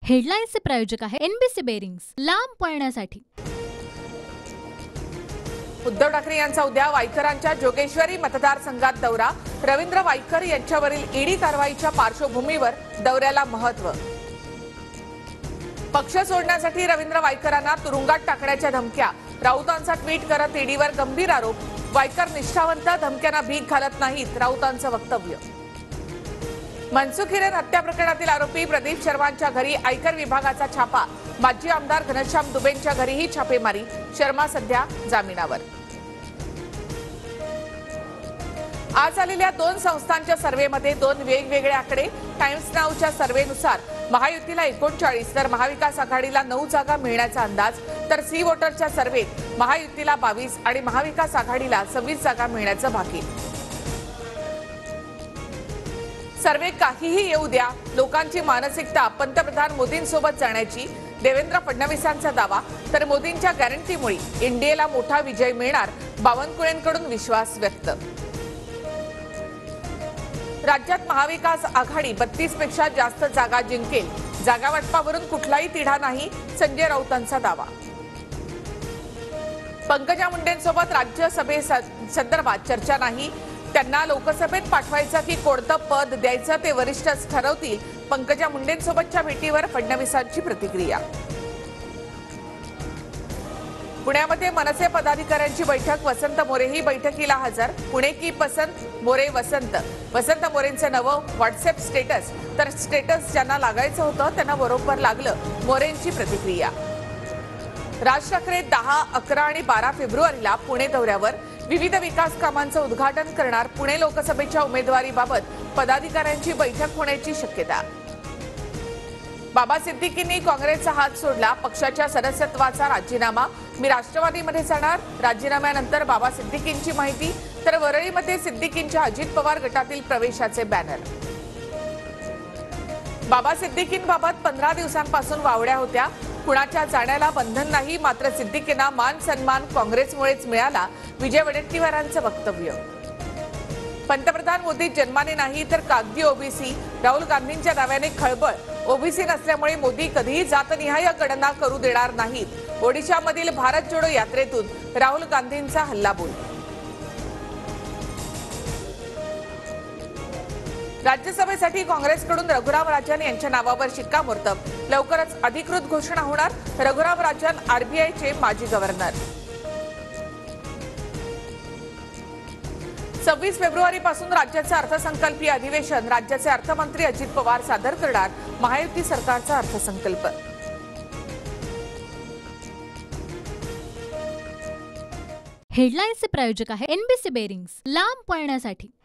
हेडलाईन्सचे प्रायोजक आहे NBC bearings, लांब पळण्यासाठी। उद्धव ठाकरे यांचा उद्या वाईकरांच्या जोगेश्वरी मतदारसंघात दौरा। रवींद्र वाईकर यांच्यावरील ईडी कारवाईच्या पार्श्वभूमीवर दौऱ्याला महत्त्व। पक्ष सोडण्यासाठी रवींद्र वाईकरांना तुरुंगात टाकण्याच्या धमक्या। राऊतांचा ट्विट करत ईडीवर गंभीर आरोप। वाईकर निष्ठावंत, धमक्यांना भीक घालत नाहीत, राऊतांचं वक्तव्य। मनसुख हिरेन हत्या प्रकरणातील आरोपी प्रदीप शर्मांच्या घरी आयकर विभागाचा छापा। माजी आमदार घनश्याम दुबेंच्या घरीही छापेमारी। शर्मा सध्या जामिनावर। आज आलेल्या दोन संस्थांच्या सर्व्हेमध्ये दोन वेगवेगळे आकडे। टाइम्स नाऊच्या सर्व्हेनुसार महायुतीला 39 तर महाविकास आघाडीला 9 जागा मिळण्याचा अंदाज, तर सी वोटरच्या सर्व्हेत महायुतीला 22 आणि महाविकास आघाडीला 26 जागा मिळण्याचं भाकीत। सर्वे काहीही येऊ द्या, लोकांची मानसिकता पंतप्रधान मोदींसोबत जाण्याची। देवेंद्र फडणवीसांचा दावा, तर मोदींच्या गॅरंटीमुळे एनडीएला मोठा विजय मिळणार। बावनकुळेंकडून विश्वास व्यक्त। राज्यात महाविकास आघाडी 32 पेक्षा जास्त जागा जिंकेल। जागा वाटपावरून कुठलाही तिढा नाही, संजय राऊतांचा दावा। पंकजा मुंडेंसोबत राज्यसभेसंदर्भात चर्चा नाही। त्यांना लोकसभेत पाठवायचं की कोणतं पद द्यायचं ते वरिष्ठच ठरवतील। पंकजा मुंडेंसोबतच्या भेटीवर फडणवीसांची प्रतिक्रिया। पुण्यामध्ये मनसे पदाधिकाऱ्यांची बैठक। वसंत मोरेही बैठकीला हजर। पुणे की पसंत, मोरे वसंत। वसंत मोरेंचं नवं व्हॉट्सअप स्टेटस, तर स्टेटस ज्यांना लागायचं होतं त्यांना बरोबर लागलं, मोरेंची प्रतिक्रिया। राज ठाकरे 10, 11 आणि 12 फेब्रुवारीला पुणे दौऱ्यावर। विविध विकास कामांचं उद्घाटन करणार। पुणे लोकसभेच्या उमेदवारीबाबत पदाधिकाऱ्यांची बैठक होण्याची शक्यता। बाबा सिद्दीकींनी काँग्रेसचा हात सोडला। पक्षाच्या सदस्यत्वाचा राजीनामा। मी राष्ट्रवादीमध्ये जाणार। राजीनाम्यानंतर बाबा सिद्दीकींची माहिती, तर वरळीमध्ये सिद्दीकींच्या अजित पवार गटातील प्रवेशाचे बॅनर। बाबा सिद्दीकींबाबत 15 दिवसांपासून वावड्या होत्या। कुणाच्या जाण्याला बंधन नाही, मात्र सिद्दीकींना मान सन्मान काँग्रेसमुळेच मिळाला, विजय वडेट्टीवारांचं वक्तव्य। पंतप्रधान मोदी जन्माने नाही तर कागदी ओबीसी। राहुल गांधींच्या दाव्याने खळबळ। ओबीसी नसल्यामुळे मोदी कधीही जातनिहाय गणना करू देणार नाहीत। ओडिशामधील भारत जोडो यात्रेतून राहुल गांधींचा हल्लाबोल। राज्यसभेसाठी काँग्रेसकडून रघुराम राजन यांच्या नावावर शिक्कामोर्तब। लवकरच अधिकृत घोषणा होणार। रघुराम राजन आरबीआयचे माजी गव्हर्नर। 26 फेब्रुवारीपासून राज्याचं अर्थसंकल्पीय अधिवेशन। राज्याचे अर्थमंत्री अजित पवार सादर करणार महायुती सरकारचा अर्थसंकल्प। हेडलाईन्सचे प्रायोजक आहे एनबीसी बेरिंग्स, लांब पळण्यासाठी।